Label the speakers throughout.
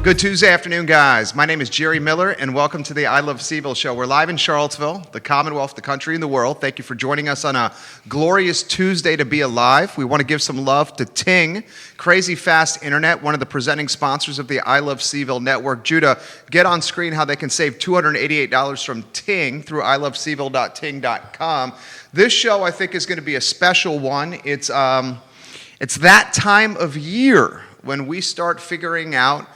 Speaker 1: Good Tuesday afternoon, guys. My name is Jerry Miller, and welcome to the I Love CVille Show. We're live in Charlottesville, the Commonwealth, the country, and the world. Thank you for joining us on a glorious Tuesday to be alive. We want to give some love to Ting, Crazy Fast Internet, one of the presenting sponsors of the I Love CVille Network. Judah, get on screen how they can save $288 from Ting through ilovecville.ting.com. This show, I think, is going to be a special one. It's that time of year when we start figuring out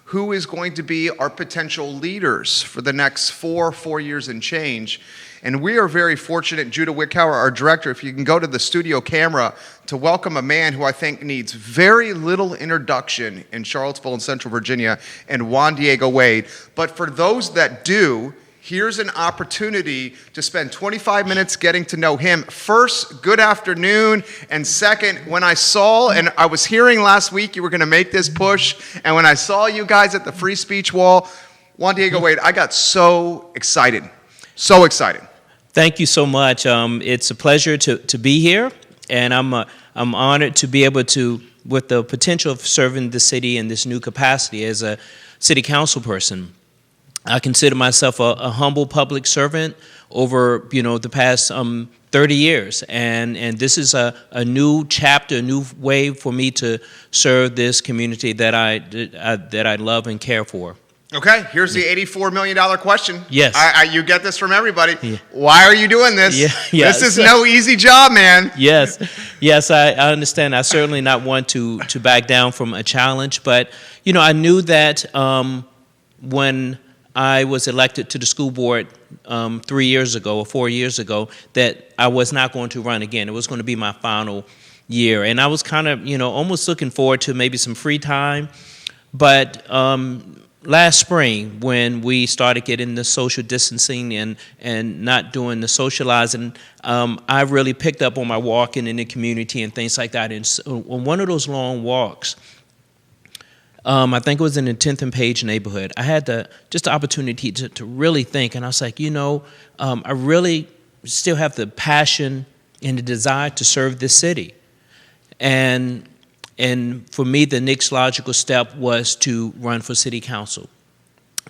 Speaker 1: who is going to be our potential leaders for the next four years and change. And we are very fortunate, Judah Wickhauer, our director, if you can go to the studio camera, to welcome a man who I think needs very little introduction in Charlottesville and Central Virginia, and Juandiego Wade. But for those that do, here's an opportunity to spend 25 minutes getting to know him. First, good afternoon. And second, when I saw, and I was hearing last week you were going to make this push, and when I saw you guys at the free speech wall, Juandiego Wade, I got so excited. So excited.
Speaker 2: Thank you so much. It's a pleasure to be here, and I'm honored to be able to, with the potential of serving the city in this new capacity as a city council person. I consider myself a humble public servant over, the past 30 years, and this is a new chapter, a new way for me to serve this community that I love and care for.
Speaker 1: Okay, here's the $84 million question.
Speaker 2: Yes.
Speaker 1: You get this from everybody.
Speaker 2: Yeah.
Speaker 1: Why are you doing this?
Speaker 2: Yeah. Yes.
Speaker 1: This is no easy job, man.
Speaker 2: Yes, I understand. I certainly not want to back down from a challenge, but, I knew that when I was elected to the school board 3 years ago or 4 years ago, that I was not going to run again. It was going to be my final year. And I was kind of, almost looking forward to maybe some free time. But last spring, when we started getting the social distancing and not doing the socializing, I really picked up on my walking in the community and things like that. And so on one of those long walks, I think it was in the 10th and Page neighborhood, I had just the opportunity to really think, and I was like, I really still have the passion and the desire to serve this city. And for me, the next logical step was to run for city council.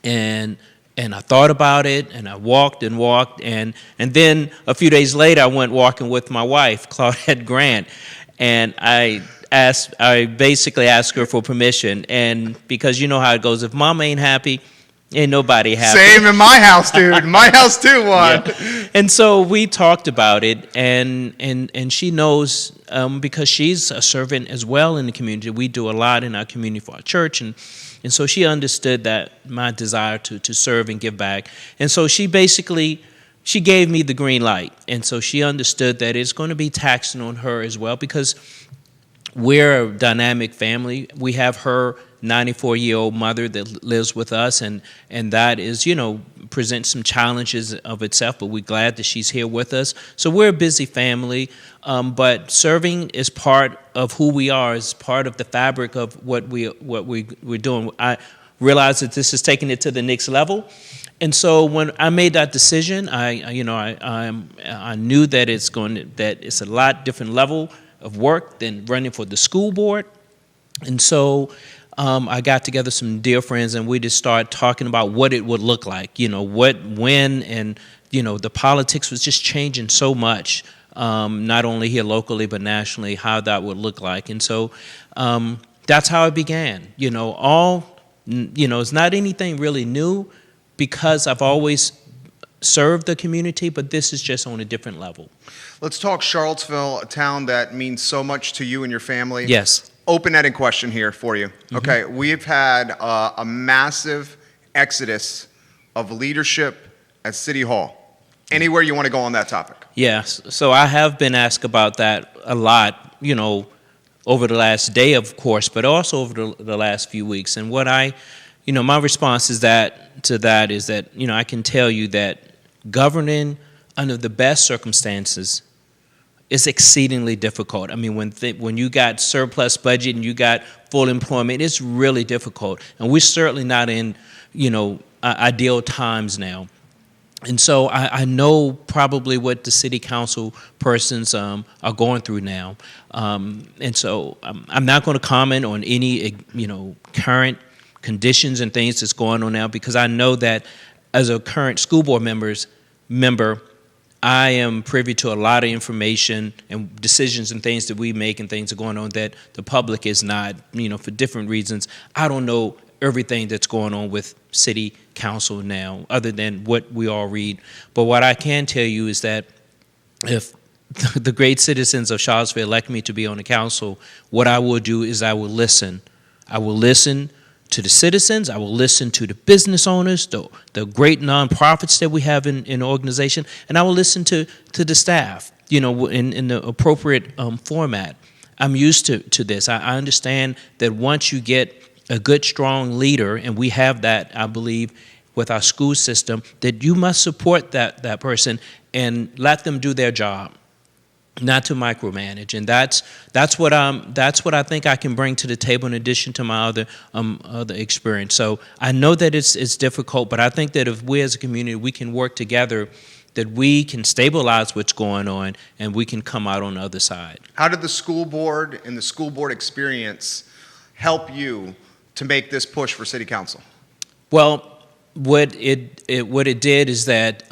Speaker 2: And I thought about it, and I walked, and then a few days later, I went walking with my wife, Claudette Grant, and I basically asked her for permission, and because you know how it goes, if mom ain't happy, ain't nobody happy.
Speaker 1: Same in my house, dude. My house too, Juan.
Speaker 2: Yeah. And so we talked about it, and she knows because she's a servant as well in the community. We do a lot in our community for our church, and so she understood that my desire to serve and give back, and so she gave me the green light, and so she understood that it's going to be taxing on her as well because we're a dynamic family. We have her 94-year-old mother that lives with us, and that is, presents some challenges of itself, but we're glad that she's here with us. So we're a busy family, but serving is part of who we are, is part of the fabric of what we're doing. I realize that this is taking it to the next level. And so when I made that decision, I knew that it's a lot different level of work than running for the school board. And so I got together some dear friends, and we just started talking about what it would look like, when, and, the politics was just changing so much, not only here locally, but nationally, how that would look like. And so that's how it began. It's not anything really new because I've always served the community, but this is just on a different level.
Speaker 1: Let's talk Charlottesville, a town that means so much to you and your family.
Speaker 2: Yes.
Speaker 1: Open-ended question here for you.
Speaker 2: Mm-hmm.
Speaker 1: Okay, we've had a massive exodus of leadership at City Hall. Anywhere you want to go on that topic? Yes.
Speaker 2: So I have been asked about that a lot, over the last day, of course, but also over the last few weeks. And what my response is that I can tell you that governing under the best circumstances is exceedingly difficult. I mean, when you got surplus budget and you got full employment, it's really difficult. And we're certainly not in, ideal times now. And so I know probably what the city council persons are going through now. And so I'm not going to comment on any, current conditions and things that's going on now, because I know that as a current school board member, I am privy to a lot of information and decisions and things that we make and things that are going on that the public is not, for different reasons. I don't know everything that's going on with city council now, other than what we all read. But what I can tell you is that if the great citizens of Charlottesville elect me to be on the council, what I will do is I will listen. I will listen to the citizens. I will listen to the business owners, the great nonprofits that we have in the organization, and I will listen to the staff, in the appropriate format. I'm used to this. I understand that once you get a good, strong leader, and we have that, I believe, with our school system, that you must support that person and let them do their job, not to micromanage. And that's what I think I can bring to the table in addition to my other experience. So I know that it's difficult, but I think that if we as a community, we can work together, that we can stabilize what's going on and we can come out on the other side.
Speaker 1: How did the school board and the school board experience help you to make this push for city council?
Speaker 2: Well, what it did is that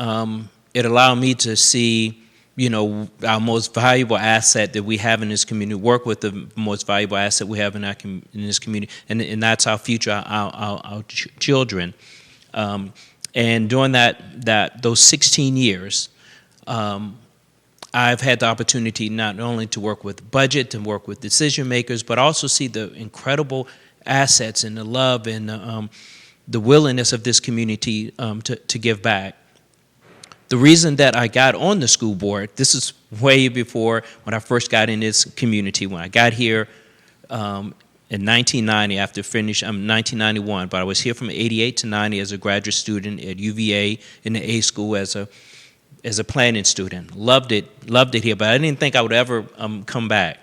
Speaker 2: it allowed me to see, our most valuable asset that we have in this community, work with the most valuable asset we have in this community, and that's our future, our children. And during those 16 years, I've had the opportunity not only to work with budget and work with decision makers, but also see the incredible assets and the love and the willingness of this community to give back. The reason that I got on the school board, this is way before when I first got in this community. When I got here in 1990, after finish, 1991, but I was here from 88 to 90 as a graduate student at UVA in the A school as a planning student. Loved it here, but I didn't think I would ever come back.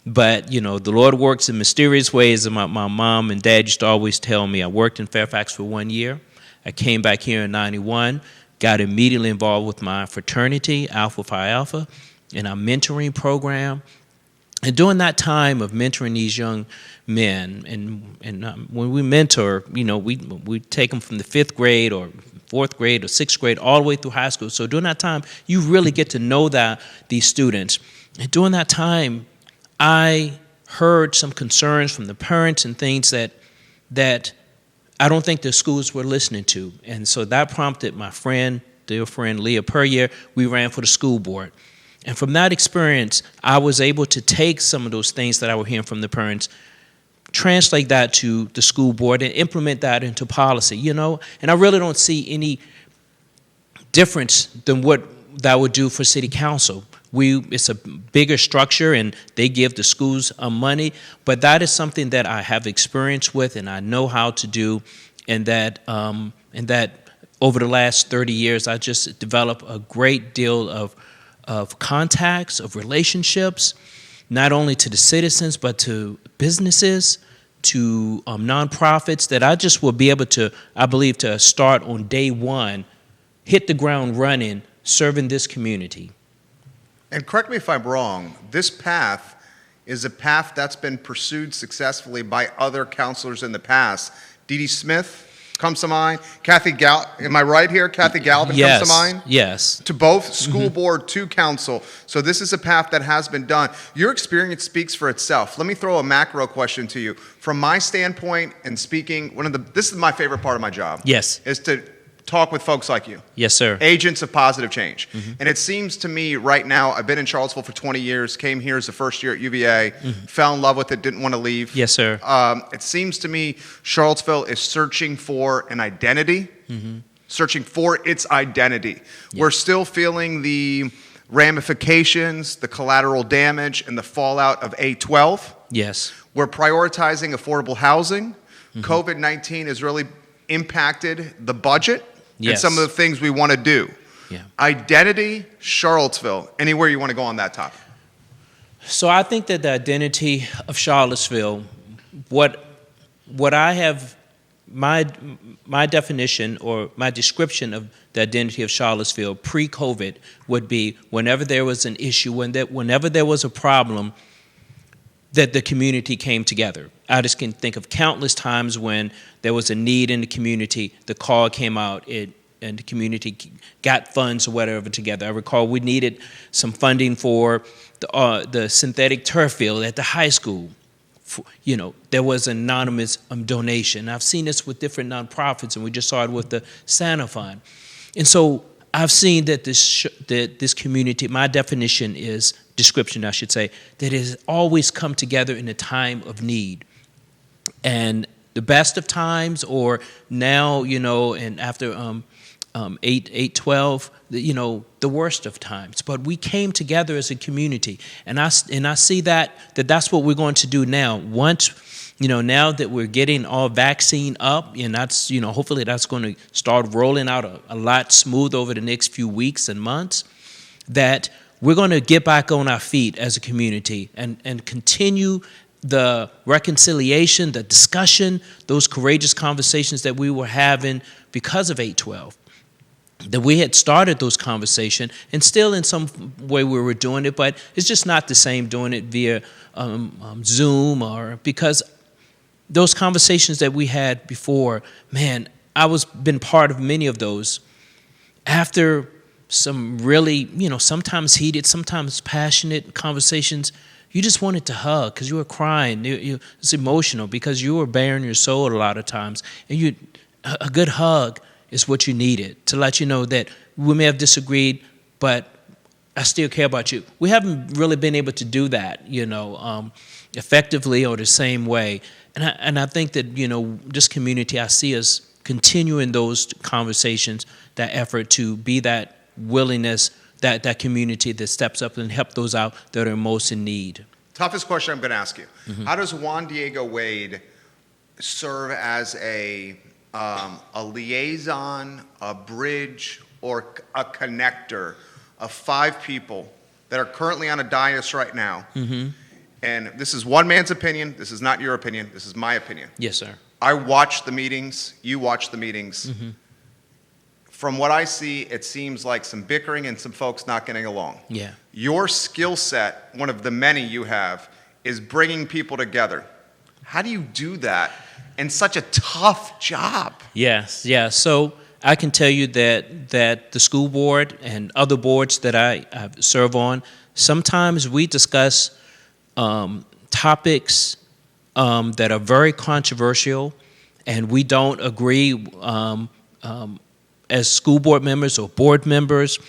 Speaker 2: But, the Lord works in mysterious ways, and my mom and dad used to always tell me. I worked in Fairfax for 1 year. I came back here in 91, got immediately involved with my fraternity, Alpha Phi Alpha, in our mentoring program. And during that time of mentoring these young men, and when we mentor, we take them from the 5th grade or 4th grade or 6th grade all the way through high school. So during that time, you really get to know these students. And during that time, I heard some concerns from the parents and things that I don't think the schools were listening to. And so that prompted my dear friend Leah Puryear. We ran for the school board. And from that experience, I was able to take some of those things that I were hearing from the parents, translate that to the school board, and implement that into policy, And I really don't see any difference than what that would do for city council. It's a bigger structure, and they give the schools money, but that is something that I have experience with and I know how to do, and that over the last 30 years, I just developed a great deal of contacts, of relationships, not only to the citizens, but to businesses, to nonprofits, that I just will be able to, I believe, to start on day one, hit the ground running, serving this community.
Speaker 1: And correct me if I'm wrong, this path is a path that's been pursued successfully by other counselors in the past. Dee Dee Smith comes to mind. Kathy am I right here? Kathy Galvin comes to mind?
Speaker 2: Yes.
Speaker 1: To both school board, to council. So this is a path that has been done. Your experience speaks for itself. Let me throw a macro question to you. From my standpoint and speaking, this is my favorite part of my job.
Speaker 2: Yes.
Speaker 1: Is to talk with folks like you.
Speaker 2: Yes, sir.
Speaker 1: Agents of positive change. And it seems to me right now, I've been in Charlottesville for 20 years, came here as the first year at UVA, fell in love with it, didn't want to leave.
Speaker 2: Yes, sir.
Speaker 1: It seems to me Charlottesville is searching for an identity, searching for its identity. Yeah. We're still feeling the ramifications, the collateral damage, and the fallout of A12.
Speaker 2: Yes.
Speaker 1: We're prioritizing affordable housing. COVID-19 has really impacted the budget.
Speaker 2: Yes.
Speaker 1: And some of the things we want to do.
Speaker 2: Yeah.
Speaker 1: Identity, Charlottesville. Anywhere you want to go on that topic?
Speaker 2: So I think that the identity of Charlottesville, what I have, my definition or my description of the identity of Charlottesville pre-COVID would be whenever there was an issue, whenever there was a problem, that the community came together. I just can think of countless times when there was a need in the community, the call came out, and the community got funds or whatever together. I recall we needed some funding for the synthetic turf field at the high school. There was an anonymous donation. I've seen this with different nonprofits, and we just saw it with the Santa Fund. And so I've seen that this community, my description, I should say, that it has always come together in a time of need. And the best of times, or now, and after 8/12, the worst of times. But we came together as a community, and I see that's what we're going to do now. Once, now that we're getting all vaccine up, and that's, hopefully that's going to start rolling out a lot smooth over the next few weeks and months, that we're going to get back on our feet as a community and continue the reconciliation, the discussion, those courageous conversations that we were having because of 8/12. That we had started those conversations, and still in some way we were doing it, but it's just not the same doing it via Zoom, or because those conversations that we had before, man, been part of many of those. After some really, sometimes heated, sometimes passionate conversations, you just wanted to hug because you were crying. It's emotional because you were bearing your soul a lot of times, and a good hug is what you needed to let you know that we may have disagreed, but I still care about you. We haven't really been able to do that, effectively or the same way. And I think that, this community, I see us continuing those conversations, that effort to be that willingness, that community that steps up and help those out that are most in need.
Speaker 1: Toughest question I'm going to ask you. Mm-hmm. How does Juandiego Wade serve as a liaison, a bridge, or a connector of 5 people that are currently on a dais right now? Mm-hmm. And this is one man's opinion. This is not your opinion. This is my opinion.
Speaker 2: Yes, sir.
Speaker 1: I watch the meetings. You watch the meetings. Mm-hmm. From what I see, it seems like some bickering and some folks not getting along.
Speaker 2: Yeah.
Speaker 1: Your skill set, one of the many you have, is bringing people together. How do you do that in such a tough job?
Speaker 2: Yes, yeah. So I can tell you that the school board and other boards that I serve on, sometimes we discuss topics that are very controversial, and we don't agree as school board members or board members.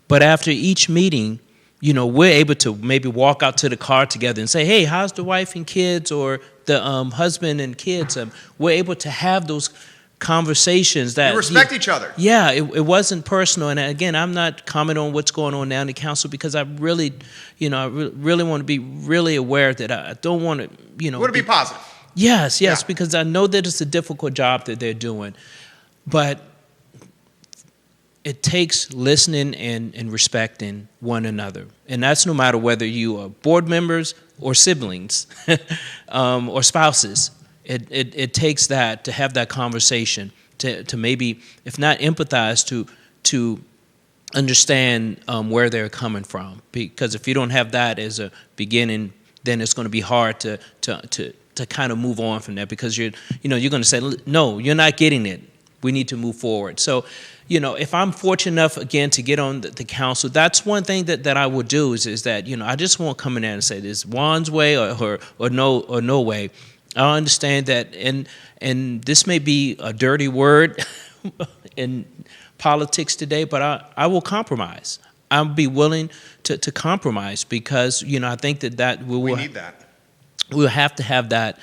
Speaker 2: But after each meeting, we're able to maybe walk out to the car together and say, hey, how's the wife and kids, or the husband and kids? We're able to have those conversations that...
Speaker 1: You respect each other.
Speaker 2: Yeah, it wasn't personal. And again, I'm not commenting on what's going on now in the council because I really, really want to be really aware that I don't want to,
Speaker 1: You want to be positive.
Speaker 2: Yes,
Speaker 1: Yeah.
Speaker 2: because I know that it's a difficult job that they're doing. But it takes listening and respecting one another. And that's no matter whether you are board members or siblings or spouses. It takes that to have that conversation, to maybe, if not empathize, to understand where they're coming from. Because if you don't have that as a beginning, then it's going to be hard to kind of move on from that, because you're going to say, no, you're not getting it. We need to move forward. So, if I'm fortunate enough, again, to get on the council, that's one thing that I would do is that, I just won't come in there and say this Juan's way or no way. I understand that, and this may be a dirty word in politics today, but I will compromise. I'll be willing to compromise because, I think that we
Speaker 1: need that.
Speaker 2: We'll have to have that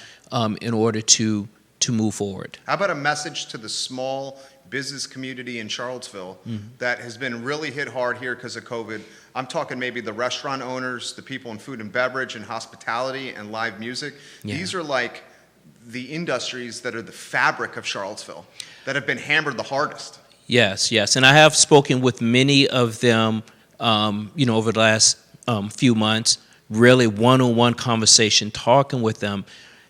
Speaker 2: in order to move forward.
Speaker 1: How about a message to the small business community in Charlottesville that has been really hit hard here because of COVID? I'm talking maybe the restaurant owners, the people in food and beverage and hospitality and live music. Yeah. These are like the industries that are the fabric of Charlottesville that have been hammered the hardest.
Speaker 2: Yes. And I have spoken with many of them, over the last few months, really one-on-one conversation, talking with them.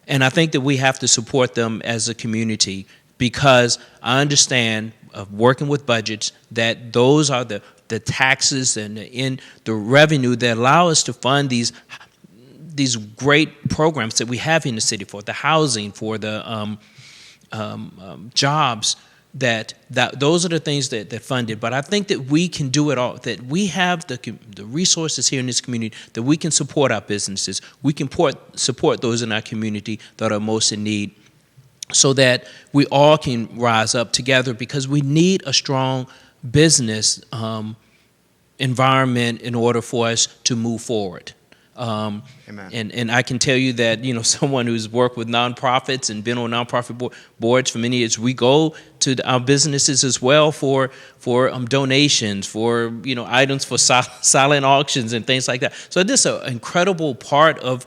Speaker 2: And I think that we have to support them as a community, because I understand, working with budgets, that those are the taxes and the revenue that allow us to fund these great programs that we have in the city for the housing, for the jobs. That those are the things that fund it. But I think that we can do it all. That we have the resources here in this community that we can support our businesses. We can support those in our community that are most in need, so that we all can rise up together, because we need a strong business environment in order for us to move forward.
Speaker 1: Amen.
Speaker 2: And I can tell you that, someone who's worked with nonprofits and been on nonprofit boards for many years, we go to our businesses as well for donations, for items for silent auctions and things like that. So this is an incredible part of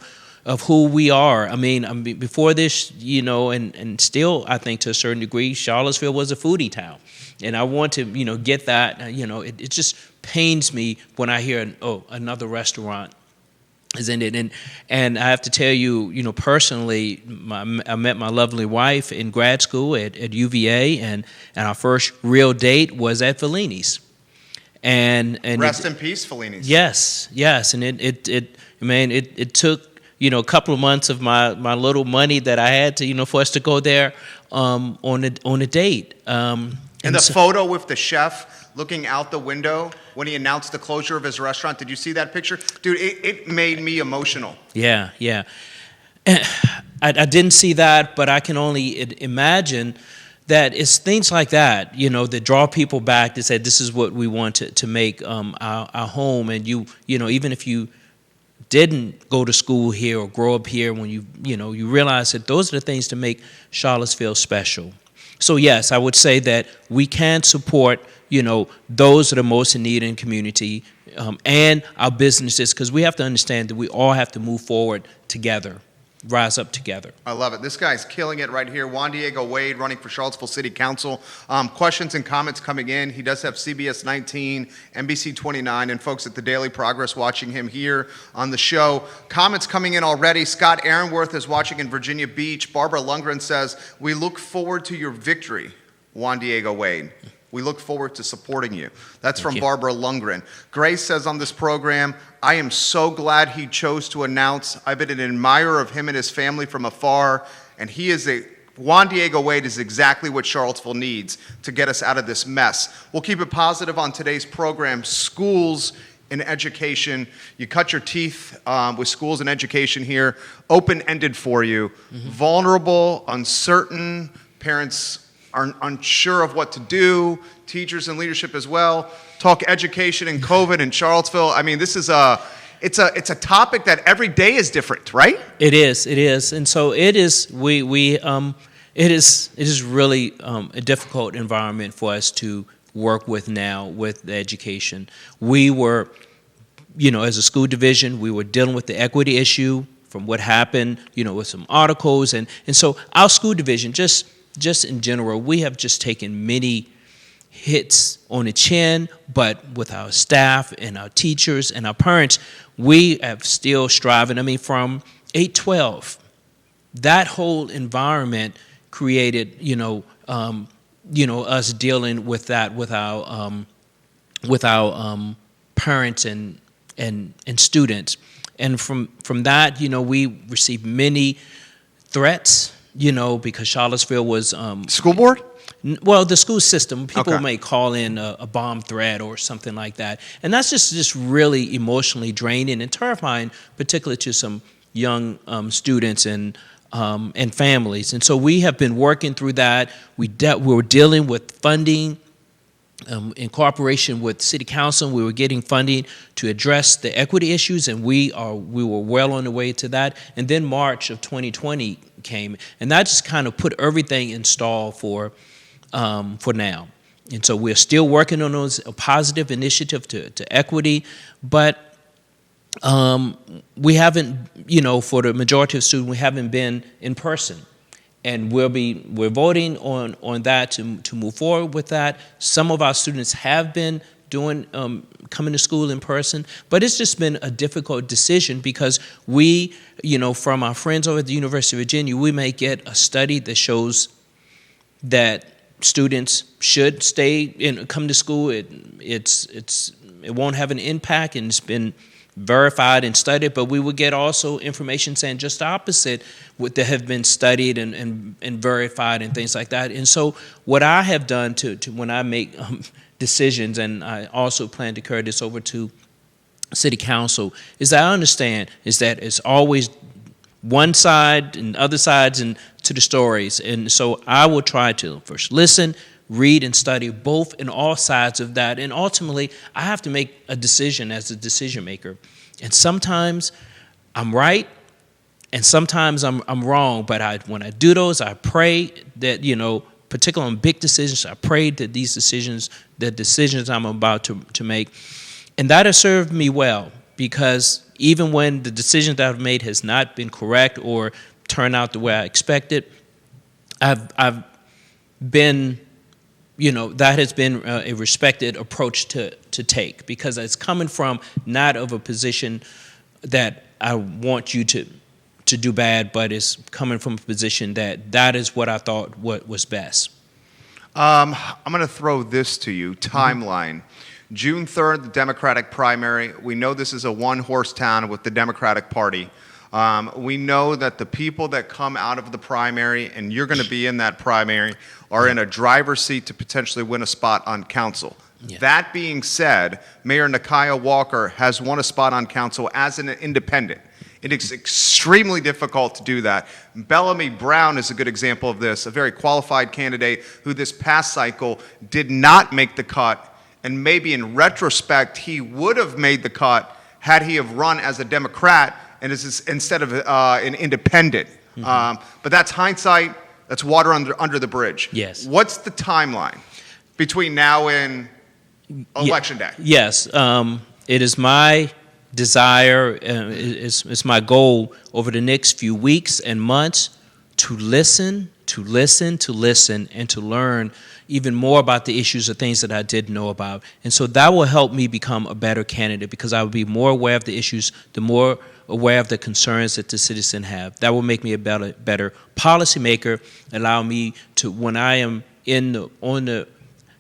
Speaker 2: who we are. I mean, before this, and still, I think to a certain degree, Charlottesville was a foodie town. And I want to, get that, it just pains me when I hear, another restaurant is in it. And I have to tell you, personally, I met my lovely wife in grad school at UVA, and our first real date was at Fellini's. And
Speaker 1: rest in peace, Fellini's.
Speaker 2: Yes, and it took a couple of months of my little money that I had to for us to go there on a date.
Speaker 1: And the photo with the chef looking out the window when he announced the closure of his restaurant. Did you see that picture? Dude, it made me emotional.
Speaker 2: Yeah. I didn't see that, but I can only imagine that it's things like that, that draw people back to say, this is what we want to make our home. And even if you didn't go to school here or grow up here, when you realize that those are the things that make Charlottesville special. So yes, I would say that we can support, those that are most in need in the community, and our businesses, because we have to understand that we all have to move forward together, rise up together.
Speaker 1: I love it. This guy's killing it right here. Juandiego Wade, running for Charlottesville City Council. Questions and comments coming in. He does have CBS 19, NBC 29, and folks at the Daily Progress watching him here on the show. Comments coming in already. Scott Aaronworth is watching in Virginia Beach. Barbara Lundgren says, we look forward to your victory, Juandiego Wade. We look forward to supporting you. That's from Barbara Lundgren. Grace says on this program, I am so glad he chose to announce. I've been an admirer of him and his family from afar, and Juandiego Wade is exactly what Charlottesville needs to get us out of this mess. We'll keep it positive on today's program. Schools and education. You cut your teeth with schools and education here. Open-ended for you. Mm-hmm. Vulnerable, uncertain, parents are unsure of what to do, teachers and leadership as well. Talk education and COVID in Charlottesville. I mean, this is it's a topic that every day is different, right?
Speaker 2: It is, and so it is. It is really a difficult environment for us to work with now with the education. We were, as a school division, we were dealing with the equity issue from what happened, with some articles, and so our school division just in general, we have just taken many hits on the chin, but with our staff and our teachers and our parents, we have still striving. I mean, from 812, that whole environment created, us dealing with that with our parents and students, and from that, we received many threats. Because Charlottesville was
Speaker 1: school board?
Speaker 2: Well, the school system. People
Speaker 1: Okay.
Speaker 2: may call in a bomb threat or something like that, and that's just really emotionally draining and terrifying, particularly to some young students and families. And so we have been working through that. We were dealing with funding. In cooperation with City Council, we were getting funding to address the equity issues, and we were well on the way to that. And then March of 2020 came, and that just kind of put everything in stall for now. And so we're still working on those a positive initiative to equity, but we haven't, for the majority of students, we haven't been in person. And we're voting on that to move forward with that. Some of our students have been coming to school in person, but it's just been a difficult decision because we, from our friends over at the University of Virginia, we may get a study that shows that students should stay and come to school. It won't have an impact, and it's been verified and studied, but we would get also information saying just the opposite that have been studied and verified and things like that. And so what I have done to when I make decisions, and I also plan to carry this over to City Council, is that I understand is that it's always one side and other sides and to the stories. And so I will try to first listen, read, and study both and all sides of that. And ultimately, I have to make a decision as a decision maker. And sometimes I'm right, and sometimes I'm wrong. But when I do those, I pray that, particularly on big decisions, I pray that the decisions I'm about to make, and that has served me well, because even when the decision that I've made has not been correct or turned out the way I expected, I've been, that has been a respected approach to take, because it's coming from not of a position that I want you to do bad, but it's coming from a position that is what I thought what was best.
Speaker 1: I'm going to throw this to you. Timeline. June 3rd, the Democratic primary. We know this is a one-horse town with the Democratic Party. We know that the people that come out of the primary, and you're going to be in that primary, are in a driver's seat to potentially win a spot on council.
Speaker 2: Yeah.
Speaker 1: That being said, Mayor Nakia Walker has won a spot on council as an independent. It is extremely difficult to do that. Bellamy Brown is a good example of this, a very qualified candidate who this past cycle did not make the cut, and maybe in retrospect he would have made the cut had he have run as a Democrat and instead of an independent.
Speaker 2: Mm-hmm.
Speaker 1: But that's hindsight. That's water under the bridge.
Speaker 2: Yes.
Speaker 1: What's the timeline between now and Election Day?
Speaker 2: Yes. It is my desire, it's my goal over the next few weeks and months to listen, and to learn even more about the issues or things that I didn't know about. And so that will help me become a better candidate, because I will be more aware of the issues, the more aware of the concerns that the citizens have. That will make me a better policymaker, allow me to, when I am on the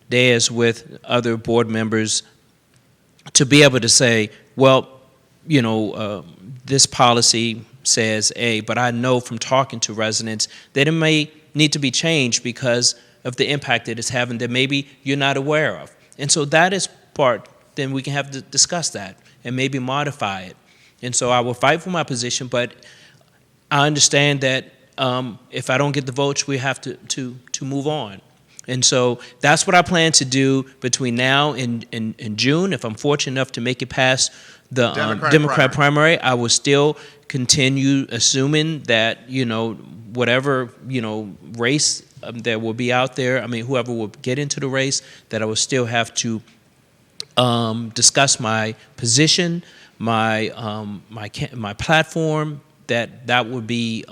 Speaker 2: dais with other board members, to be able to say, well, this policy says A, but I know from talking to residents that it may need to be changed because of the impact that it's having that maybe you're not aware of. And so that is part, then we can have to discuss that and maybe modify it. And so I will fight for my position, but I understand that if I don't get the votes, we have to move on. And so that's what I plan to do between now and June. If I'm fortunate enough to make it past the Democrat primary, I will still continue assuming that, whatever, race that will be out there, whoever will get into the race, that I will still have to discuss my position, my platform, that would be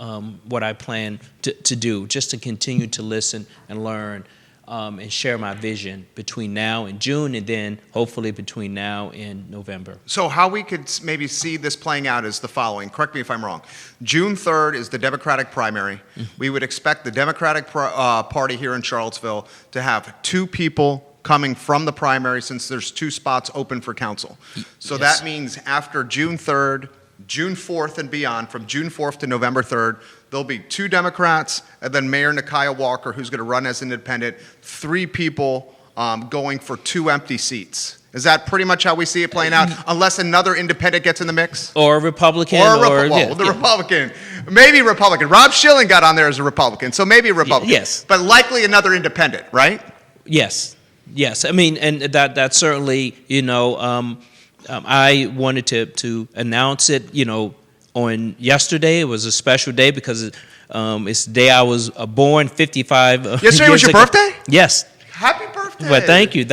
Speaker 2: what I plan to do, just to continue to listen and learn and share my vision between now and June, and then hopefully between now and November.
Speaker 1: So how we could maybe see this playing out is the following. Correct me if I'm wrong. June 3rd is the Democratic primary. Mm-hmm. We would expect the Democratic Party here in Charlottesville to have 2 people coming from the primary, since there's 2 spots open for council. So
Speaker 2: yes.
Speaker 1: That means after June 3rd, June 4th and beyond, from June 4th to November 3rd, there'll be 2 Democrats, and then Mayor Nakia Walker, who's going to run as independent, 3 people going for 2 empty seats. Is that pretty much how we see it playing out, unless another independent gets in the mix?
Speaker 2: Or a Republican.
Speaker 1: Republican. Maybe Republican. Rob Schilling got on there as a Republican, so maybe a Republican.
Speaker 2: Yes.
Speaker 1: But likely another independent, right?
Speaker 2: Yes. And that certainly, I wanted to announce it, on yesterday. It was a special day because it's the day I was born, 55
Speaker 1: Yesterday was your birthday?
Speaker 2: Yes.
Speaker 1: Happy birthday.
Speaker 2: But thank you.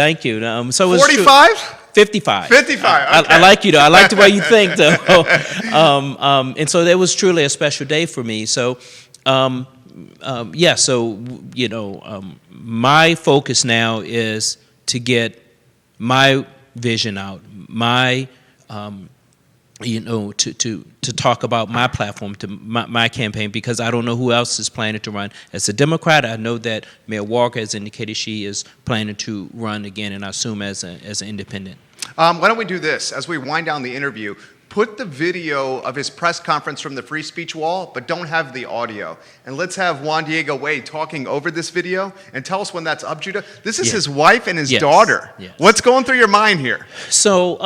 Speaker 2: So
Speaker 1: 45?
Speaker 2: 55.
Speaker 1: 55, okay.
Speaker 2: I like you, though. I like the way you think, though. And so that was truly a special day for me. So, my focus now is to get my vision out, to talk about my platform, to my campaign, because I don't know who else is planning to run. As a Democrat, I know that Mayor Walker has indicated she is planning to run again, and I assume as an independent.
Speaker 1: Why don't we do this as we wind down the interview? Put the video of his press conference from the free speech wall, but don't have the audio. And let's have Juandiego Wade talking over this video and tell us when that's up, Judah. This is his wife and his daughter.
Speaker 2: Yes.
Speaker 1: What's going through your mind here?
Speaker 2: So,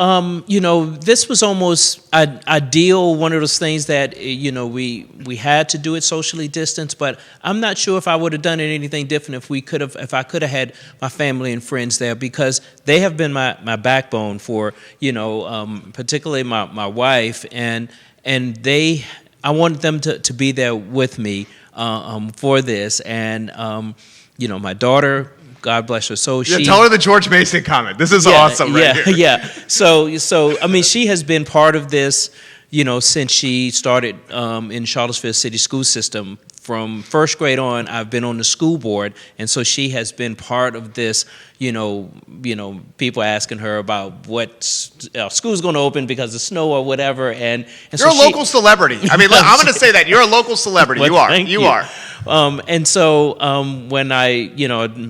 Speaker 2: this was almost ideal, one of those things that, we had to do it socially distanced, but I'm not sure if I would have done it anything different if I could have had my family and friends there, because they have been my backbone for, particularly my wife, and I wanted them to be there with me for this, and my daughter, God bless her soul.
Speaker 1: Tell her the George Mason comment. This is awesome right here.
Speaker 2: Yeah. So I mean, she has been part of this, since she started in Charlottesville City School System. From first grade on, I've been on the school board, and so she has been part of this. People asking her about what school's going to open because of snow or whatever, and
Speaker 1: you're a local celebrity. I mean, I'm going to say that you're a local celebrity.
Speaker 2: Well,
Speaker 1: you are.
Speaker 2: And so when I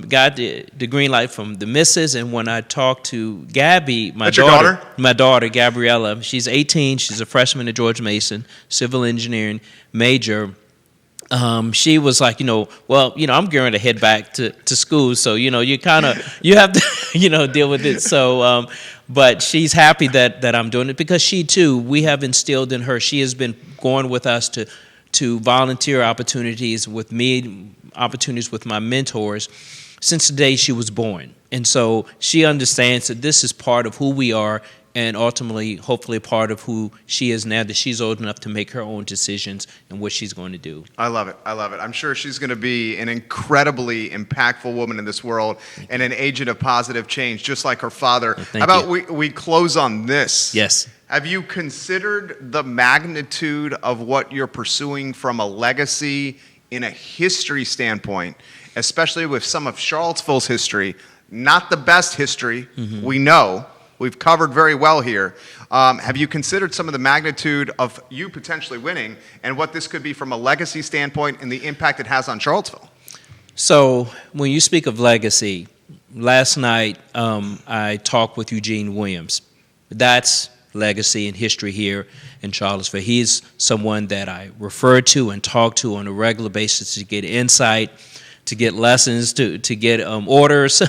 Speaker 2: got the green light from the missus, and when I talked to Gabby, my daughter Gabriella, she's 18. She's a freshman at George Mason, civil engineering major. She was like, I'm going to head back to school, so you have to deal with it. So, but she's happy that I'm doing it, because she too, we have instilled in her. She has been going with us to volunteer opportunities with me, opportunities with my mentors, since the day she was born, and so she understands that this is part of who we are. And ultimately, hopefully, part of who she is now that she's old enough to make her own decisions and what she's going to do.
Speaker 1: I love it. I'm sure she's going to be an incredibly impactful woman in this world and an agent of positive change, just like her father. How about we close on this?
Speaker 2: Yes.
Speaker 1: Have you considered the magnitude of what you're pursuing from a legacy in a history standpoint, especially with some of Charlottesville's history? Not the best history, we know. We've covered very well here. Have you considered some of the magnitude of you potentially winning and what this could be from a legacy standpoint and the impact it has on Charlottesville?
Speaker 2: So when you speak of legacy, last night I talked with Eugene Williams. That's legacy and history here in Charlottesville. He's someone that I refer to and talk to on a regular basis to get insight, to get lessons, to get orders,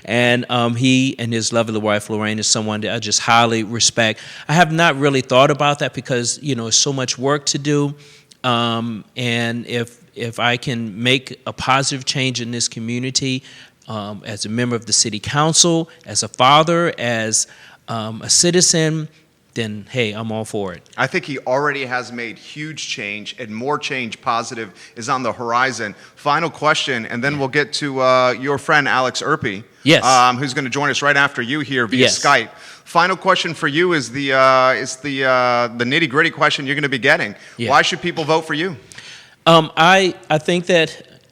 Speaker 2: and he and his lovely wife Lorraine is someone that I just highly respect. I have not really thought about that because it's so much work to do, and if I can make a positive change in this community, as a member of the city council, as a father, as a citizen, then hey, I'm all for it.
Speaker 1: I think he already has made huge change, and more change positive is on the horizon. Final question, and then we'll get to your friend Alex Urpí, who's going to join us right after you here via Skype. Final question for you is the nitty-gritty question you're going to be getting. Why should people vote for you?
Speaker 2: I think that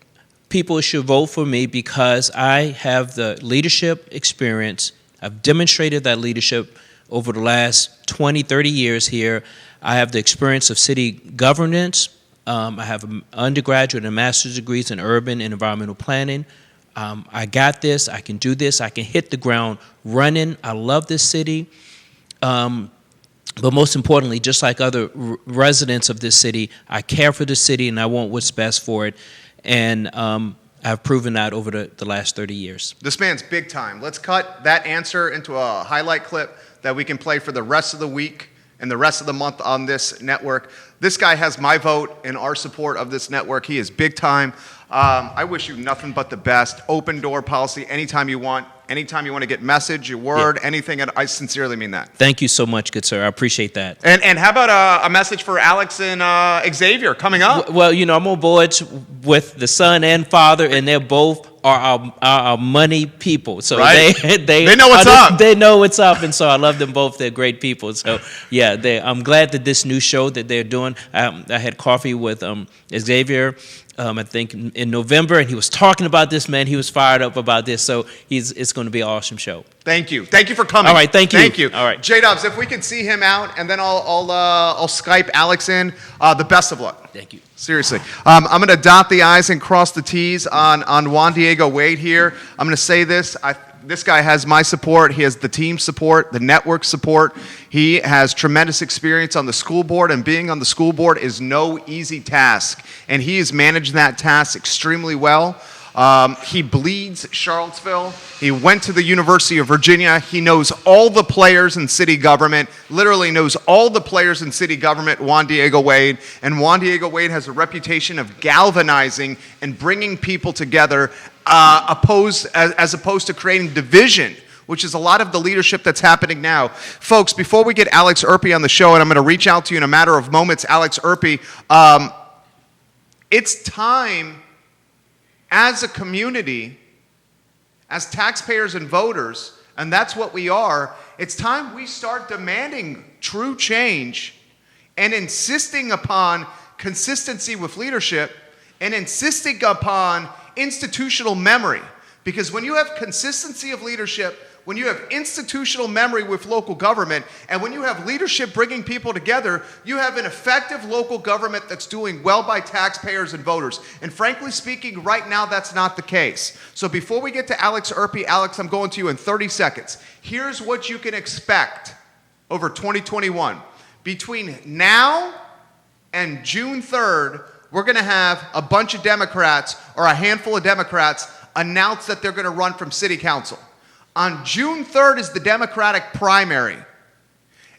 Speaker 2: people should vote for me because I have the leadership experience. I've demonstrated that leadership over the last 20, 30 years here. I have the experience of city governance. I have an undergraduate and master's degrees in urban and environmental planning. I got this. I can do this. I can hit the ground running. I love this city. But most importantly, just like other residents of this city, I care for the city and I want what's best for it. And I've proven that over the last 30 years.
Speaker 1: This man's big time. Let's cut that answer into a highlight clip that we can play for the rest of the week and the rest of the month on this network. This guy has my vote and our support of this network. He is big time. I wish you nothing but the best. Open door policy anytime you want. Anytime you want to get message, your word, anything. And I sincerely mean that.
Speaker 2: Thank you so much, good sir. I appreciate that.
Speaker 1: And how about a message for Alex and Xavier coming up?
Speaker 2: Well, I'm on board with the son and father, and they're both are our money people. So
Speaker 1: right.
Speaker 2: they
Speaker 1: know what's up.
Speaker 2: They know what's up, and so I love them both. They're great people. So yeah, I'm glad that this new show that they're doing. I had coffee with Xavier. I think in November, and he was talking about this, man. He was fired up about this, so it's going to be an awesome show.
Speaker 1: Thank you. Thank you for coming.
Speaker 2: All right, thank you.
Speaker 1: Thank you.
Speaker 2: All right.
Speaker 1: J-Dubs, if we can see him out, and then I'll Skype Alex in, the best of luck.
Speaker 2: Thank you.
Speaker 1: Seriously. I'm going to dot the I's and cross the T's on Juandiego Wade here. I'm going to say this. This guy has my support. He has the team support, the network support. He has tremendous experience on the school board, and being on the school board is no easy task. And he has managed that task extremely well. He bleeds Charlottesville. He went to the University of Virginia. He knows all the players in city government, literally knows all the players in city government, Juandiego Wade. And Juandiego Wade has a reputation of galvanizing and bringing people together as opposed to creating division, which is a lot of the leadership that's happening now. Folks, before we get Alex Urpí on the show, and I'm going to reach out to you in a matter of moments, Alex Urpí, it's time as a community, as taxpayers and voters, and that's what we are, it's time we start demanding true change and insisting upon consistency with leadership and insisting upon institutional memory. Because when you have consistency of leadership, when you have institutional memory with local government, and when you have leadership bringing people together, you have an effective local government that's doing well by taxpayers and voters. And frankly speaking, right now, that's not the case. So before we get to Alex Urpí, Alex, I'm going to you in 30 seconds. Here's what you can expect over 2021. Between now and June 3rd, we're going to have a bunch of Democrats, or a handful of Democrats, announce that they're going to run from city council. On June 3rd is the Democratic primary.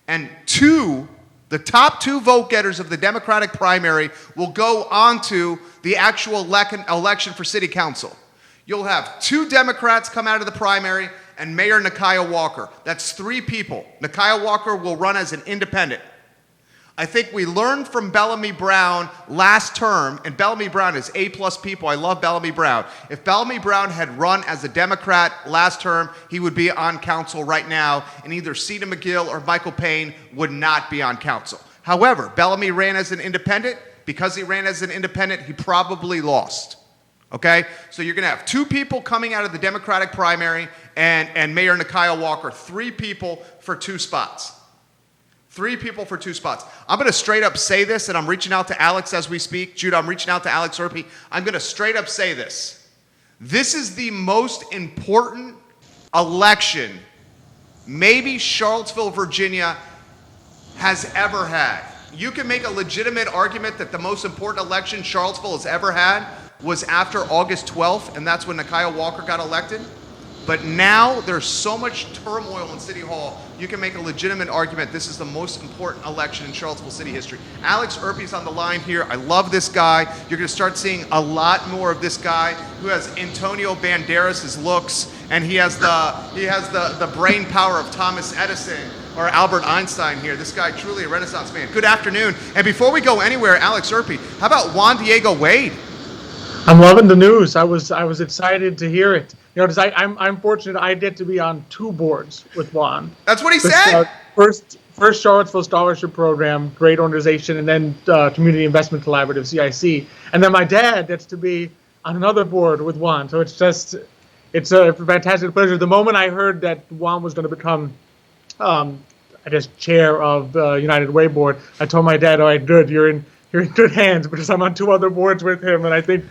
Speaker 1: And the top two vote getters of the Democratic primary will go on to the actual election for city council. You'll have 2 Democrats come out of the primary and Mayor Nakia Walker. That's 3 people. Nakia Walker will run as an independent. I think we learned from Bellamy Brown last term, and Bellamy Brown is A-plus people. I love Bellamy Brown. If Bellamy Brown had run as a Democrat last term, he would be on council right now, and either Cedar McGill or Michael Payne would not be on council. However, Bellamy ran as an independent. Because he ran as an independent, he probably lost. Okay? So you're going to have 2 people coming out of the Democratic primary and Mayor Nakia Walker, 3 people for 2 spots. 3 people for 2 spots. I'm going to straight up say this, and I'm reaching out to Alex as we speak. Judah, I'm reaching out to Alex Urpí. I'm going to straight up say this. This is the most important election maybe Charlottesville, Virginia has ever had. You can make a legitimate argument that the most important election Charlottesville has ever had was after August 12th, and that's when Nakia Walker got elected. But now there's so much turmoil in City Hall, you can make a legitimate argument this is the most important election in Charlottesville city history. Alex Urpí's on the line here. I love this guy. You're going to start seeing a lot more of this guy who has Antonio Banderas' looks, and he has the brain power of Thomas Edison or Albert Einstein here. This guy truly a Renaissance man. Good afternoon. And before we go anywhere, Alex Urpí, how about Juandiego Wade?
Speaker 3: I'm loving the news. I was excited to hear it. You know, because I'm fortunate I get to be on 2 boards with Juan.
Speaker 1: That's what he said.
Speaker 3: First Charlottesville Scholarship Program, great organization, and then Community Investment Collaborative, CIC. And then my dad gets to be on another board with Juan. So it's a fantastic pleasure. The moment I heard that Juan was going to become, chair of the United Way board, I told my dad, "All right, good, you're in good hands," because I'm on 2 other boards with him, and I think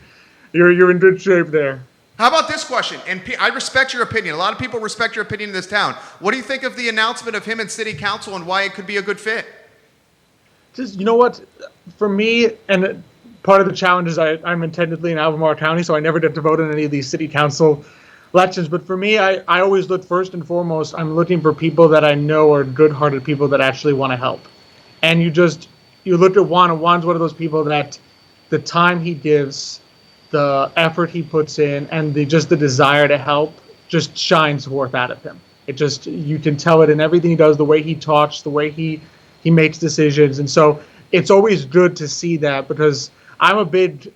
Speaker 3: you're in good shape there.
Speaker 1: How about this question? And I respect your opinion. A lot of people respect your opinion in this town. What do you think of the announcement of him in city council and why it could be a good fit?
Speaker 3: Just, you know what, for me, and part of the challenge is I'm intendedly in Albemarle County, so I never get to vote in any of these city council elections. But for me, I always look first and foremost, I'm looking for people that I know are good-hearted people that actually want to help. And you look at Juan, and Juan's one of those people that the time he gives, the effort he puts in, and the desire to help just shines forth out of him. You can tell it in everything he does, the way he talks, the way he makes decisions. And so it's always good to see that, because I'm a big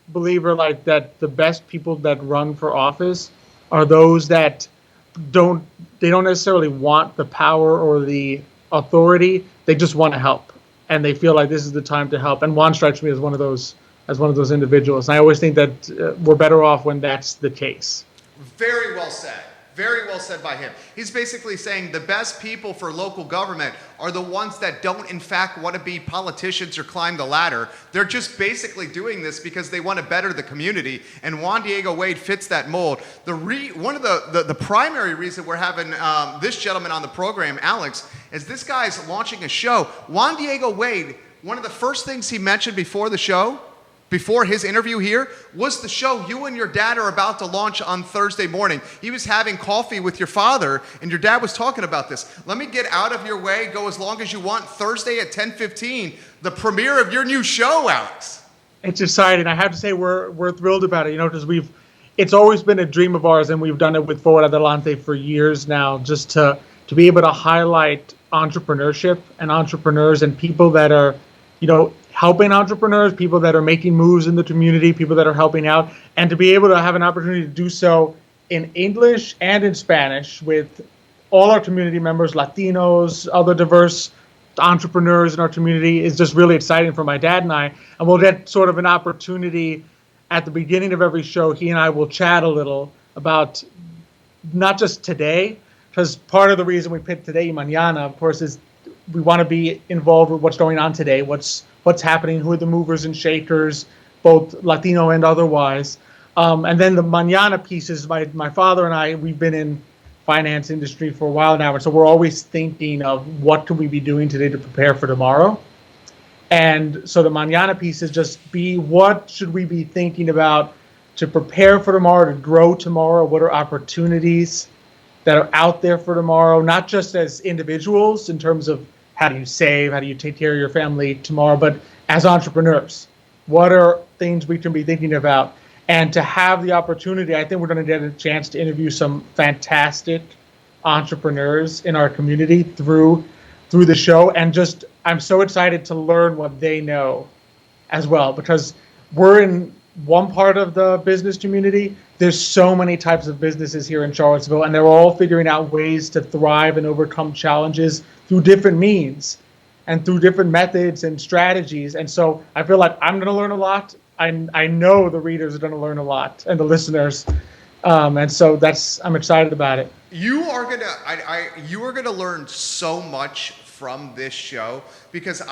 Speaker 3: believer that the best people that run for office are those that don't necessarily want the power or the authority. They just want to help, and they feel like this is the time to help. And Juan strikes me as one of those individuals. And I always think that we're better off when that's the case.
Speaker 1: Very well said. Very well said by him. He's basically saying the best people for local government are the ones that don't, in fact, want to be politicians or climb the ladder. They're just basically doing this because they want to better the community. And Juandiego Wade fits that mold. One of the primary reason we're having this gentleman on the program, Alex, is this guy's launching a show. Juandiego Wade, one of the first things he mentioned before the show, before his interview here, was the show you and your dad are about to launch on Thursday morning. He was having coffee with your father, and your dad was talking about this. Let me get out of your way, go as long as you want. Thursday at 10:15, the premiere of your new show, Alex.
Speaker 3: It's exciting. I have to say we're thrilled about it, because it's always been a dream of ours, and we've done it with Forward Adelante for years now, just to be able to highlight entrepreneurship and entrepreneurs and people that are, helping entrepreneurs, people that are making moves in the community, people that are helping out, and to be able to have an opportunity to do so in English and in Spanish with all our community members, Latinos, other diverse entrepreneurs in our community is just really exciting for my dad and I. And we'll get sort of an opportunity at the beginning of every show. He and I will chat a little about not just today, because part of the reason we picked Today y Mañana, of course, is we want to be involved with what's going on today, what's happening, who are the movers and shakers, both Latino and otherwise. And then the Mañana pieces, my father and I, we've been in finance industry for a while now, and so we're always thinking of what can we be doing today to prepare for tomorrow. And so the Mañana piece is just what should we be thinking about to prepare for tomorrow, to grow tomorrow? What are opportunities that are out there for tomorrow, not just as individuals in terms of how do you save, how do you take care of your family tomorrow, but as entrepreneurs, what are things we can be thinking about? And to have the opportunity, I think we're going to get a chance to interview some fantastic entrepreneurs in our community through the show. And just, I'm so excited to learn what they know as well, because we're in one part of the business community. There's so many types of businesses here in Charlottesville, and they're all figuring out ways to thrive and overcome challenges through different means and through different methods and strategies. And so I feel like I'm going to learn a lot. I know the readers are going to learn a lot, and the listeners. And so I'm excited about it.
Speaker 1: You are gonna learn so much from this show, because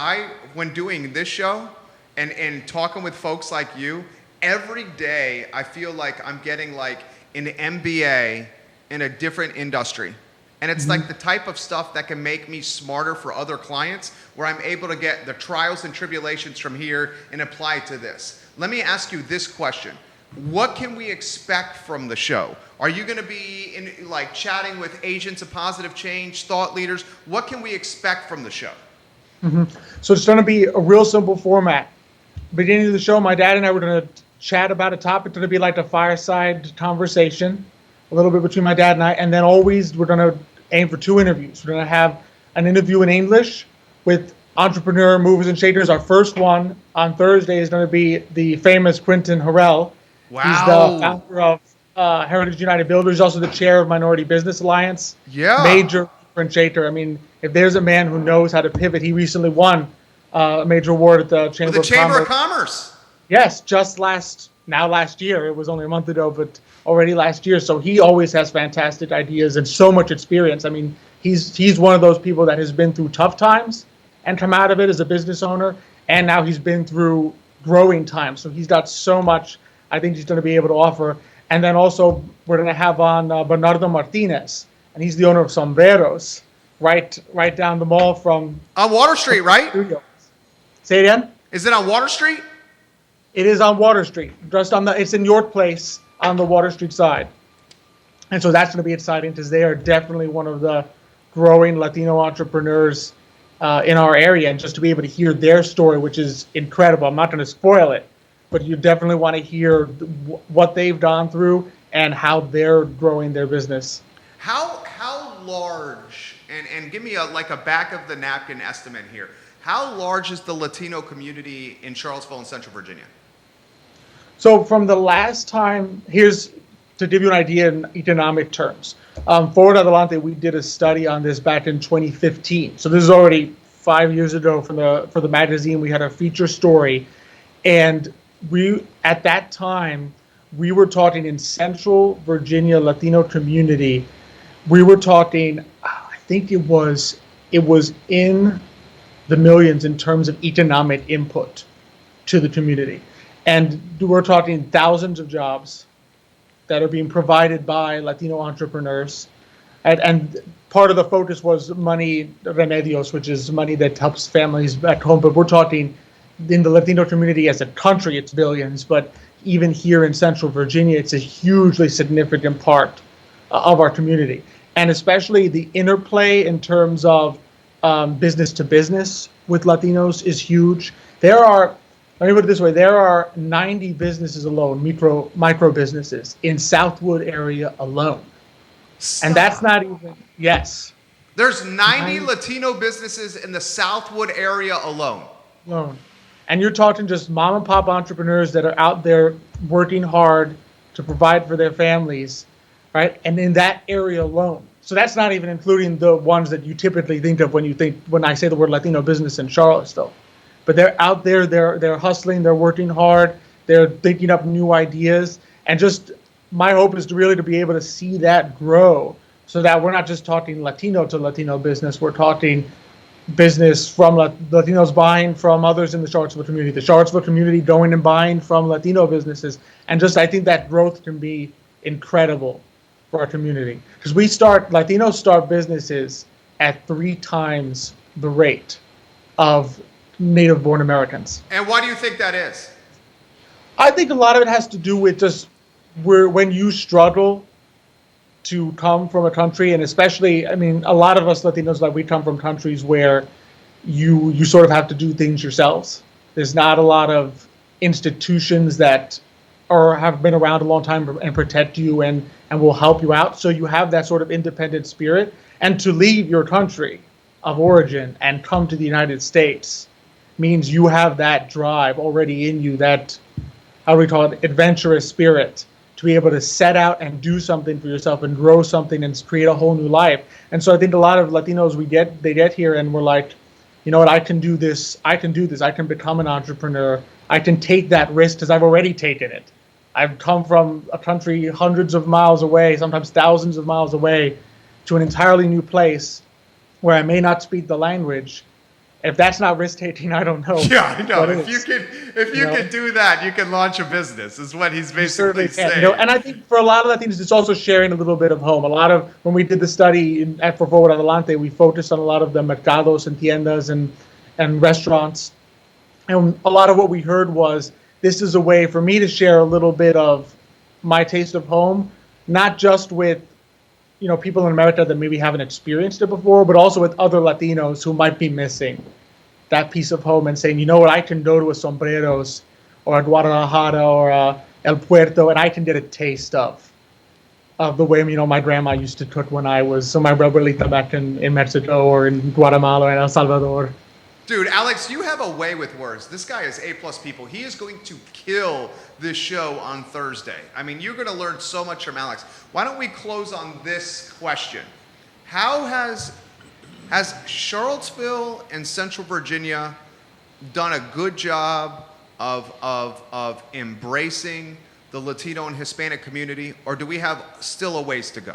Speaker 1: when doing this show and talking with folks like you, every day I feel like I'm getting like an MBA in a different industry. And it's like the type of stuff that can make me smarter for other clients, where I'm able to get the trials and tribulations from here and apply to this. Let me ask you this question. What can we expect from the show? Are you going to be chatting with agents of positive change, thought leaders? What can we expect from the show?
Speaker 3: So it's going to be a real simple format. Beginning of the show, my dad and I were going to chat about a topic. It's going to be like a fireside conversation, a little bit between my dad and I. And then always we're going to aim for 2 interviews. We're going to have an interview in English with entrepreneur, movers and shakers. Our first one on Thursday is going to be the famous Quentin Harrell.
Speaker 1: Wow.
Speaker 3: He's the founder of Heritage United Builders. He's also the chair of Minority Business Alliance.
Speaker 1: Yeah.
Speaker 3: Major mover and shaker. I mean, if there's a man who knows how to pivot, he recently won a major award at the Chamber
Speaker 1: of Commerce.
Speaker 3: Yes, just last year. It was only a month ago, but already last year. So he always has fantastic ideas and so much experience. I mean, he's one of those people that has been through tough times and come out of it as a business owner, and now he's been through growing times. So he's got so much I think he's going to be able to offer. And then also we're going to have on Bernardo Martinez, and he's the owner of Sombreros, right down the mall from
Speaker 1: on Water Street, right?
Speaker 3: Studios. Say it again.
Speaker 1: Is it on Water Street?
Speaker 3: It is on Water Street, it's in York Place on the Water Street side. And so that's going to be exciting, because they are definitely one of the growing Latino entrepreneurs in our area, and just to be able to hear their story, which is incredible. I'm not going to spoil it, but you definitely want to hear what they've gone through and how they're growing their business.
Speaker 1: How large, and give me a back of the napkin estimate here, how large is the Latino community in Charlottesville and Central Virginia?
Speaker 3: So from the last time, here's to give you an idea in economic terms. Forward Adelante, we did a study on this back in 2015. So this is already 5 years ago for the magazine. We had a feature story, and at that time we were talking in Central Virginia Latino community. we were talking, I think it was in the millions in terms of economic input to the community. And we're talking thousands of jobs that are being provided by Latino entrepreneurs. And part of the focus was money remedios, which is money that helps families back home. But we're talking in the Latino community as a country, it's billions. But even here in Central Virginia, it's a hugely significant part of our community. And especially the interplay in terms of business to business with Latinos is huge. Let me put it this way, there are 90 businesses alone, micro businesses in Southwood area alone.
Speaker 1: Stop.
Speaker 3: And that's not even, yes.
Speaker 1: There's 90 Latino businesses in the Southwood area alone.
Speaker 3: And you're talking just mom and pop entrepreneurs that are out there working hard to provide for their families, right? And in that area alone. So that's not even including the ones that you typically think of when I say the word Latino business in Charlottesville. But they're out there, they're hustling, they're working hard, they're thinking up new ideas. And just my hope is to be able to see that grow so that we're not just talking Latino to Latino business, we're talking business from Latinos buying from others in the Charlottesville community, the Charlottesville community going and buying from Latino businesses. And just I think that growth can be incredible for our community. Because Latinos start businesses at 3 times the rate of native-born Americans.
Speaker 1: And why do you think that is?
Speaker 3: I think a lot of it has to do with just when you struggle to come from a country, and especially, I mean, a lot of us Latinos, we come from countries where you sort of have to do things yourselves. There's not a lot of institutions that have been around a long time and protect you and will help you out. So you have that sort of independent spirit. And to leave your country of origin and come to the United States means you have that drive already in you, that, how do we call it, adventurous spirit, to be able to set out and do something for yourself and grow something and create a whole new life. And so I think a lot of Latinos, they get here and we're like, you know what, I can do this, I can become an entrepreneur, I can take that risk because I've already taken it. I've come from a country hundreds of miles away, sometimes thousands of miles away, to an entirely new place where I may not speak the language. If that's not risk-taking, I don't know.
Speaker 1: Yeah, I know. If you can do that, you can launch a business, is what he's basically saying.
Speaker 3: And I think for a lot of Latinos, it's also sharing a little bit of home. When we did the study for Forward Adelante, we focused on a lot of the mercados and tiendas and restaurants. And a lot of what we heard was, this is a way for me to share a little bit of my taste of home, not just with people in America that maybe haven't experienced it before, but also with other Latinos who might be missing that piece of home and saying, you know what, I can go to a Sombreros or a Guadalajara or a El Puerto and I can get a taste of the way, my grandma used to cook when my abuelita back in Mexico or in Guatemala and El Salvador.
Speaker 1: Dude, Alex, you have a way with words. This guy is A+ people. He is going to kill this show on Thursday. I mean, you're going to learn so much from Alex. Why don't we close on this question? How has Charlottesville and Central Virginia done a good job of embracing the Latino and Hispanic community, or do we have still a ways to go?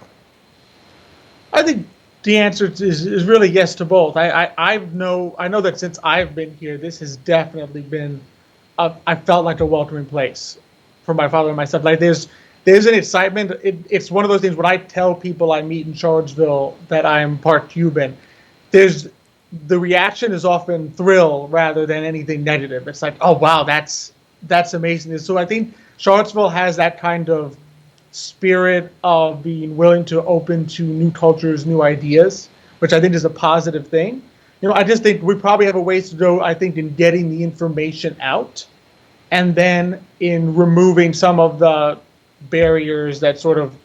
Speaker 3: I think the answer is really yes to both. I know that since I've been here, this has definitely been, I felt like a welcoming place for my father and myself. Like there's an excitement. It's one of those things when I tell people I meet in Charlottesville that I'm part Cuban, the reaction is often thrill rather than anything negative. It's like, oh wow, that's amazing. So I think Charlottesville has that kind of spirit of being willing to open to new cultures, new ideas, which I think is a positive thing. I just think we probably have a ways to go, I think, in getting the information out and then in removing some of the barriers that sort of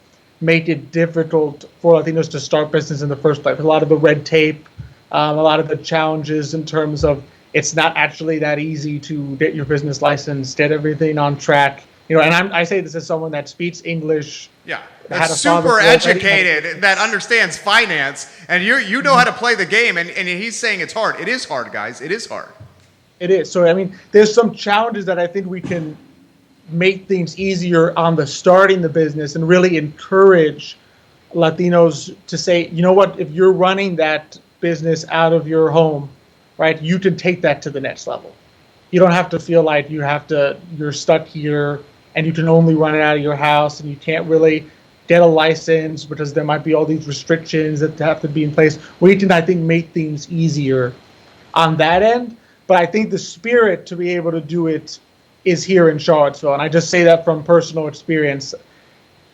Speaker 3: make it difficult for Latinos to start business in the first place. A lot of the red tape, a lot of the challenges in terms of it's not actually that easy to get your business license, get everything on track. And I say this as someone that speaks English.
Speaker 1: Yeah, that's super educated, that understands finance, and you know how to play the game, and he's saying it's hard. It is hard, guys. It is hard.
Speaker 3: It is. So, I mean, there's some challenges that I think we can make things easier on the starting the business and really encourage Latinos to say, you know what, if you're running that business out of your home, right, you can take that to the next level. You don't have to feel like you're stuck here and you can only run it out of your house and you can't really get a license because there might be all these restrictions that have to be in place. We can, I think, make things easier on that end. But I think the spirit to be able to do it is here in Charlottesville. And I just say that from personal experience.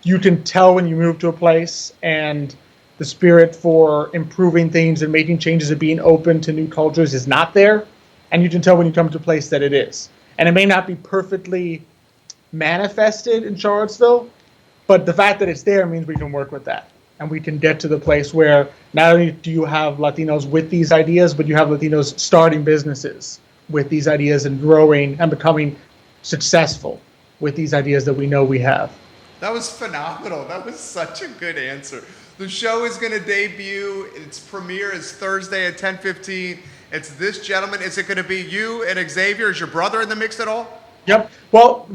Speaker 3: You can tell when you move to a place, and the spirit for improving things and making changes and being open to new cultures is not there. And you can tell when you come to a place that it is. And it may not be perfectly manifested in Charlottesville, but the fact that it's there means we can work with that. And we can get to the place where not only do you have Latinos with these ideas, but you have Latinos starting businesses with these ideas and growing and becoming successful with these ideas that we know we have.
Speaker 1: That was phenomenal. That was such a good answer. The show is going to debut. Its premiere is Thursday at 10:15. It's this gentleman. Is it going to be you and Xavier? Is your brother in the mix at all?
Speaker 3: Yep. Well,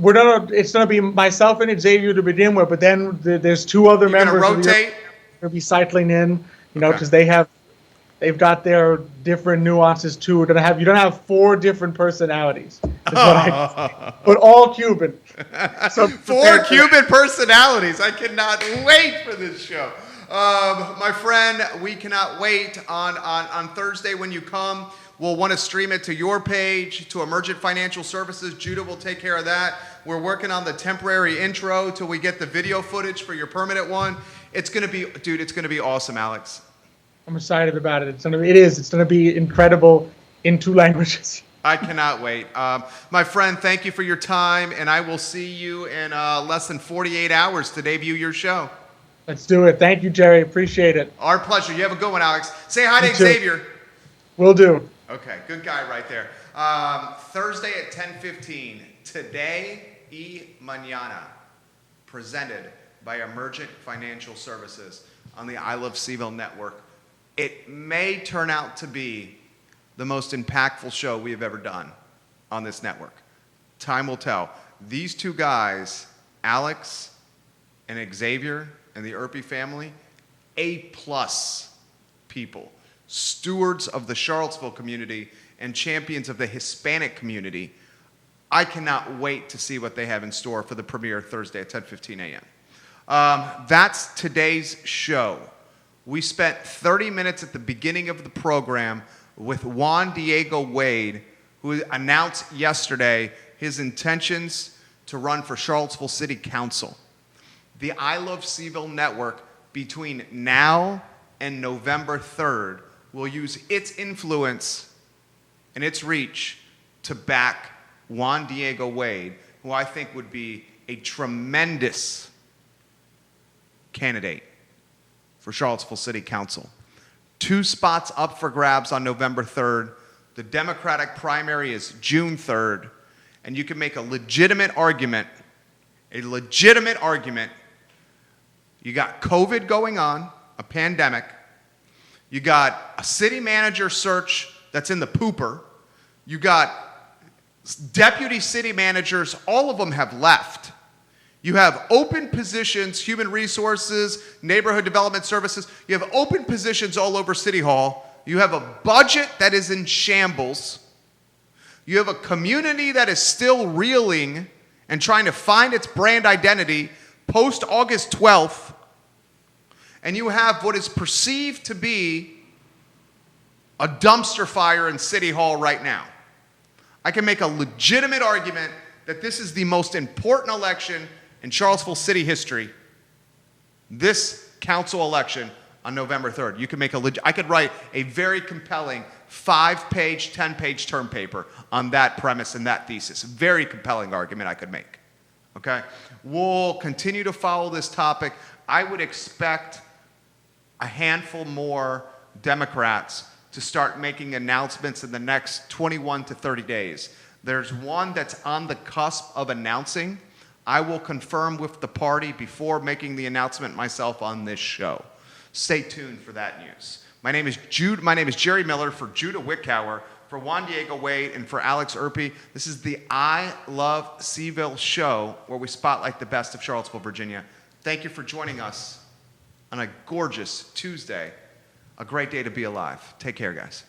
Speaker 3: it's gonna be myself and Xavier to begin with, but then there's two other members.
Speaker 1: You're gonna rotate.
Speaker 3: Gonna be cycling in, because they've got their different nuances too. You're gonna have 4 different personalities. But all Cuban. So
Speaker 1: 4 Cuban personalities. I cannot wait for this show. My friend, we cannot wait on Thursday when you come. We'll want to stream it to your page, to Emergent Financial Services. Judah will take care of that. We're working on the temporary intro till we get the video footage for your permanent one. It's going to be awesome, Alex.
Speaker 3: I'm excited about it. It's going to be incredible in 2 languages.
Speaker 1: I cannot wait. My friend, thank you for your time, and I will see you in less than 48 hours to debut your show.
Speaker 3: Let's do it. Thank you, Jerry. Appreciate it.
Speaker 1: Our pleasure. You have a good one, Alex. Say hi to
Speaker 3: too.
Speaker 1: Xavier.
Speaker 3: Will do.
Speaker 1: Okay, good guy right there. Thursday at 10:15, Today y Mañana, presented by Emergent Financial Services on the I Love CVille Network. It may turn out to be the most impactful show we have ever done on this network. Time will tell. These 2 guys, Alex and Xavier and the Urpí family, A+ people. Stewards of the Charlottesville community and champions of the Hispanic community. I cannot wait to see what they have in store for the premiere Thursday at 10:15 a.m. That's today's show. We spent 30 minutes at the beginning of the program with Juandiego Wade, who announced yesterday his intentions to run for Charlottesville City Council. The I Love CVille Network, between now and November 3rd, will use its influence and its reach to back Juandiego Wade, who I think would be a tremendous candidate for Charlottesville City Council. 2 spots up for grabs on November 3rd. The Democratic primary is June 3rd, and you can make a legitimate argument. You got COVID going on, a pandemic. You got a city manager search that's in the pooper. You got deputy city managers, all of them have left. You have open positions, human resources, neighborhood development services. You have open positions all over City Hall. You have a budget that is in shambles. You have a community that is still reeling and trying to find its brand identity post August 12th. And you have what is perceived to be a dumpster fire in City Hall right now. I can make a legitimate argument that this is the most important election in Charlottesville city history, this council election on November 3rd. You can make I could write a very compelling 5-page, 10-page term paper on that premise and that thesis. Very compelling argument I could make. Okay? We'll continue to follow this topic. I would expect a handful more Democrats to start making announcements in the next 21 to 30 days. There's one that's on the cusp of announcing. I will confirm with the party before making the announcement myself on this show. Stay tuned for that news. My name is Jerry Miller for Judah Wickower, for Juandiego Wade, and for Alex Urpí. This is the I Love CVille Show, where we spotlight the best of Charlottesville, Virginia. Thank you for joining us. on a gorgeous Tuesday. A great day to be alive. Take care, guys.